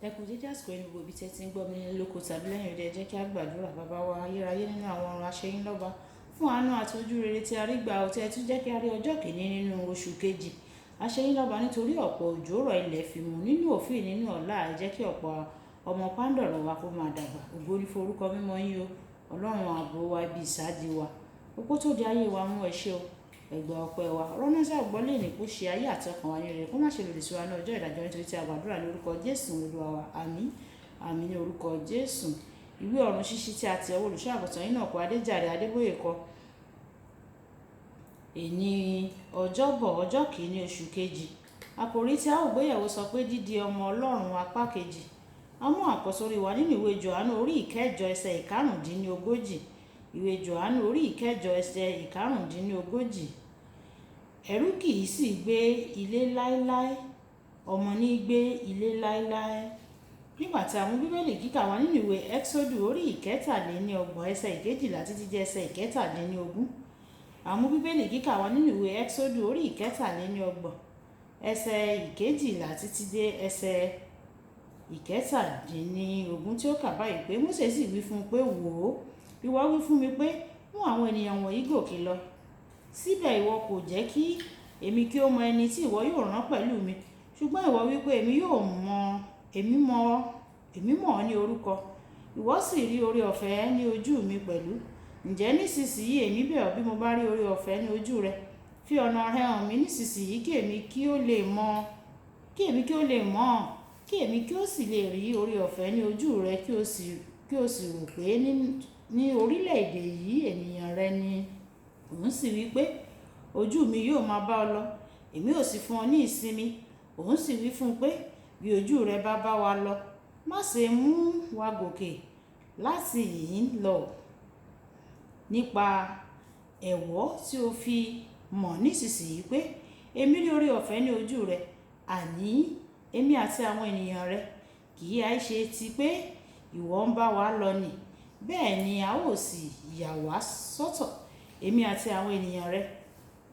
Ẹ kú dédé àsìkò yìí gbogbo ibi tí ẹ ti ń gbọ́ mi nílé lóko tàbí lẹ́yìn òde, ẹ jẹ́ kí a gbàdúrà. Bàbá wa ayérayé nínú àwọn ọ̀run, a ṣe yín lọ́ba fún àánú àti ojú rere tí a rí gbà ó, tí ẹ tún jẹ́ kí a rí ọjọ́ kìíní nínú oṣù kejì. A ṣe yín lọ́ba nítorí ọ̀pọ̀ òjò rọ̀ ilẹ̀ fi mu nínú òfin nínú ọ̀la. Ẹ jẹ́ kí ọ̀pọ̀ ọmọ pàǹdọ̀rọ̀ wa kó máa dàgbà. Ògo ni fún orúkọ mímọ́ yín o, Ọlọ́run ààbò wa, ibi ìsádi wa. Opó tó di ayé wa mú ẹ ṣé o, ẹgbà ọpẹ́ wa. Rọ́nà sí àgbọ́ lè ní kó ṣe ayé àti ọkàn wa ní rere, kó má ṣe lòdì sí wa ní ọjọ́ ìdájọ́, nítorí tí a gbàdúrà ní orúkọ Jésù Olúwa wa. Àmín. Àmín ní orúkọ Jésù. Ìwé ọ̀run ṣíṣí tí a ti ọwọ́ olùṣọ́ àgùntàn Enoch Adeboye kọ. Èní ọjọ́bọ̀ ọjọ́ kìíní oṣù kejì. Àkòrí tí a ó gbéyẹ̀wò sọ pé dídi ọmọ Ọlọ́run apá kejì. A mú àkọ́sórí wa nínú ìwé Jòhánù orí ìkẹjọ ẹsẹ̀ ìkarùndínlógójì. Ìwé Jòhánù orí ìkẹjọ ẹsẹ̀ ìkarùndínlógójì. Ẹ̀rù kì í sì gbé ilé láéláé, ọmọ ní gbé ilé láéláé. Nígbà tí a mú bíbélì kíkà wá nínú ìwé Ẹ́xódù orí ìkẹtàléníọgbọ̀n ẹsẹ̀ ìkejìlá títí dé ẹsẹ̀ ìkẹtàléníogún. A mú bíbélì kíkà wá nínú ìwé Ẹ́xódù orí ìkẹtàléníọgbọ̀n ẹsẹ̀ ìkejìlá títí dé ẹsẹ̀ ìkẹtàléníogún, tí ó kà báyìí pé Mósè sì wí fún un pé, wò ó, ìwọ wí fún mi pé mú àwọn ènìyàn wọ̀nyí gòkè lọ. Síbẹ̀ ìwọ kò jẹ́ kí èmi kí ó mọ ẹni tí ìwọ yóò rán pẹ̀lú mi, ṣùgbọ́n ìwọ wí pé èmi mọ̀ ọ́ ní orúkọ, ìwọ sì rí oore ọ̀fẹ́ ní ojú mi pẹ̀lú. Ǹjẹ́ nísinsìnyí èmi bẹ̀ ọ́, bí mo bá rí oore ọ̀fẹ́ ní ojú rẹ, fi ọ̀nà rẹ hàn mí nísinsìnyí, kí èmi kí ó sì lè rí oore ọ̀fẹ́ ní ojú rẹ, kí o sì rò pé ní orílẹ̀-èdè yìí ènìyàn rẹ ni. Òun sì wí pé ojú mi yóò máa bá ọ lọ, èmi ò sì fún ọ ní ìsinmi. Òun sì wí fún un pé bí ojú rẹ bá bá wa lọ, má ṣe mú wa gòkè láti yìí lọ. Nípa ẹ̀wọ́ tí o fi mọ̀ nísinsìnyí pé èmi rí oore ọ̀fẹ́ ní ojú rẹ, àní èmi àti àwọn ènìyàn rẹ, kì í ṣe ti pé ìwọ ń bá wa lọ nì. Bẹ́ẹ̀ ni a ó sì yà wá sọ́tọ̀, èmi àti àwọn ènìyàn rẹ,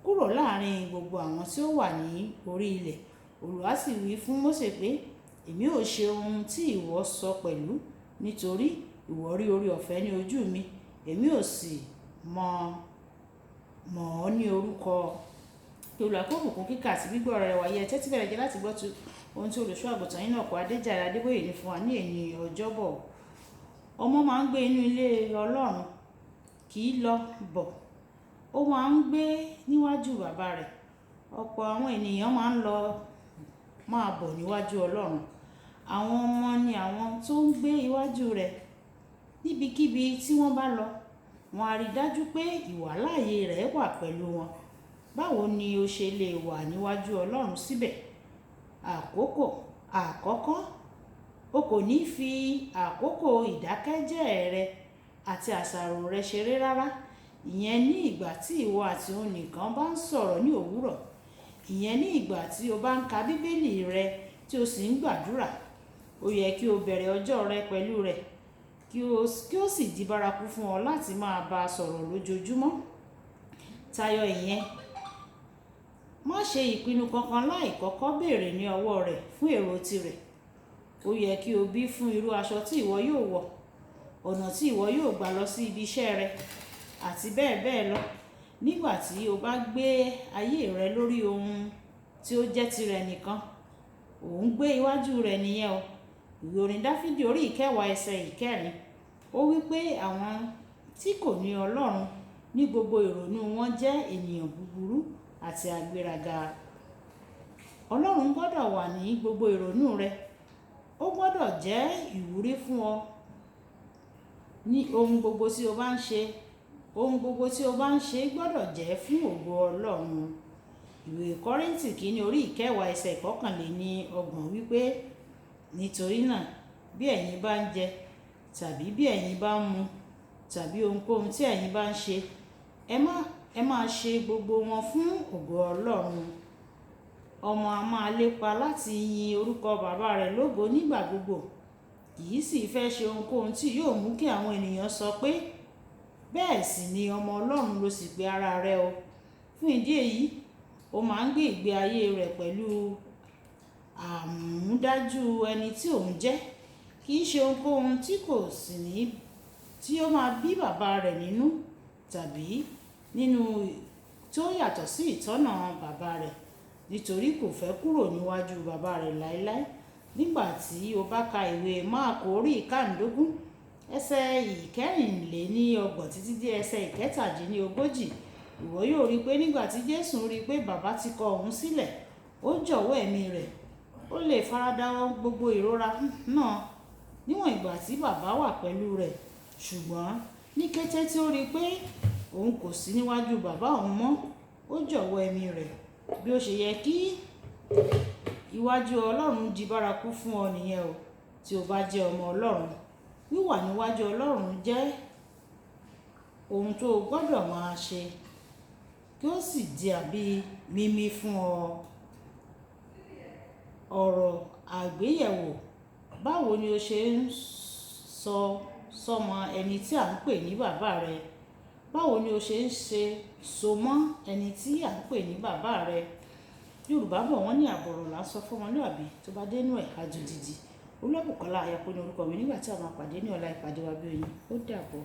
kúrò láàrin gbogbo àwọn tí ó wà ní orí ilẹ̀. Olúwa sì wí fún Mósè pé èmi ò ṣe ohun tí ìwọ sọ pẹ̀lú, nítorí ìwọ rí oore ọ̀fẹ́ ní ojú mi, èmi ò sì mọ̀ ọ́ ní orúkọ. Kí Olúwa kó bùkún kíkà àti gbígbọ́ ọ̀rọ̀ rẹ̀ wáyé. Ẹ tẹ́tí bẹ̀rẹ̀ jẹ́ láti gbọ́ ohun tí olùṣọ́ àgùntàn Enoch Adeboye ní fún wa ní èní ọjọ́bọ̀. Ọmọ máa ń gbé inú ilé Ọlọ́run, kì í lọ bọ̀. Ó máa ń gbé níwájú bàbá rẹ̀. Ọ̀pọ̀ àwọn ènìyàn máa bọ̀ níwájú Ọlọ́run. Àwọn ọmọ ni àwọn tó ń gbé iwájú rẹ̀. Níbikíbi tí wọ́n bá lọ, wọ́n á rí dájú pé ìwàláàyè rẹ̀ wà pẹ̀lú wọn. Báwo ni o ṣe lè wà níwájú Ọlọ́run síbẹ̀? Àkọ́kọ́, o kò ní fi àkókò ìdákẹ́jẹ́ rẹ àti àṣàrò rẹ ṣeré rárá. Ìyẹn ní ìgbà tí ìwọ àti òun nìkan bá ń sọ̀rọ̀ ní òwúrọ̀. Ìyẹn ní ìgbà tí o bá ń ka bíbélì rẹ tí o sì ń gbàdúrà. Ó yẹ kí o bẹ̀rẹ̀ ọjọ́ rẹ pẹ̀lú rẹ̀, kí ó sì di bárakú fún ọ láti máa bá a sọ̀rọ̀ lójoojúmọ́. Tayọ ìyẹn, má ṣe ìpinnu kankan láì kọ́kọ́ béèrè ní ọwọ́ rẹ̀ fún èrò tirẹ̀. Ó yẹ kí o bí fún irú aṣọ tí ìwọ yóò wọ̀, ọ̀nà tí ìwọ yóò gbà lọ sí ibi iṣẹ́ rẹ, àti bẹ́ẹ̀ bẹ́ẹ̀ lọ. Nígbà tí o bá gbé ayé rẹ lórí ohun tí ó jẹ́ tirẹ̀ nìkan, ò ń gbé iwájú rẹ̀ nìyẹn o. Ìwé orin Dáfídì orí ìkẹwàá ẹsẹ̀ ìkẹrin. Ó wí pé àwọn tí kò ní Ọlọ́run ní gbogbo ìrònú wọn jẹ́ ènìyàn búburú àti agbéraga. Ọlọ́run gbọ́dọ̀ wà ní gbogbo ìrònú rẹ. Ó gbọ́dọ̀ jẹ́ ìwúrí fún ọ ní ohun gbogbo tí o bá ń ṣe. Ohun gbogbo tí o bá ń ṣe gbọ́dọ̀ jẹ́ fún ògo Ọlọ́run. Ìwé Kọ́ríńtì kìíní orí ìkẹwàá ẹsẹ̀ ìkọkànléníọgbọ̀n wípé nítorí náà bí ẹ̀yin bá ń jẹ tàbí bí ẹ̀yin bá ń mu tàbí ohunkóhun tí ẹ̀yin bá ń ṣe, ẹ máa ṣe gbogbo wọn fún ògo Ọlọ́run. Ọmọ a máa lépa láti yin orúkọ bàbá rẹ̀ lógo nígbà gbogbo, kì í sì fẹ́ ṣe ohunkóhun tí yóò mú kí àwọn ènìyàn sọ pé bẹ́ẹ̀ sì ni ọmọ Ọlọ́run ló sì pe ara rẹ̀ o. Fún ìdí èyí, ó máa ń gbé ìgbé ayé rẹ̀ pẹ̀lú àmúdájú ẹni tí òun jẹ́, kì í ṣe ohunkóhun tí kò sì ní tí ó máa bí bàbá rẹ̀ nínú tàbí nínú tí ó yàtọ̀ sí ìtọ́nà bàbá rẹ̀, nítorí kò fẹ́ kúrò níwájú bàbá rẹ̀ láéláé. Nígbà tí o bá ka ìwé Máàkù orí ìkánlélógún ẹsẹ̀ ìkẹrìnléníọgbọ̀n títí dé ẹsẹ̀ ìkẹtàdínlógójì, ìwọ yóò rí pé nígbà tí Jésù rí pé bàbá ti kọ òun sílẹ̀, ó jọ̀wọ́ ẹ̀mí rẹ̀. Ó lè farada gbogbo ìrora náà níwọ̀n ìgbà tí bàbá wà pẹ̀lú rẹ̀, ṣùgbọ́n ní kété tí ó rí pé òun kò sí níwájú bàbá òun mọ́, ó jọ̀wọ́ ẹ̀mí rẹ̀. Bí ó ṣe yẹ kí iwájú Ọlọ́run di bárakú fún ọ nìyẹn o, tí o bá jẹ́ ọmọ Ọlọ́run. Wíwà níwájú Ọlọ́run jẹ́ ohun tó o gbọ́dọ̀ máa ṣe kí ó sì di àbí mímí fún ọ. Ọ̀rọ̀ àgbéyẹ̀wò: báwo ni o ṣe ń sọ sọ́mọ ẹni tí à ń pè ní bàbá rẹ? Báwo ni o ṣe ń so mọ́ ẹni tí à ń pè ní bàbá rẹ? Yorùbá bọ̀ wọ́n ní àbọ̀rọ̀ là ń sọ fún ọmọlúàbí, tó bá dénú ẹ̀ á di dídì. Olúwabùkọ́lá Ayápé ni orúkọ mi. Nígbà tí a máa pàdé ní ọ̀la, ìpàdé wa bí oyin. Ó dàbọ̀.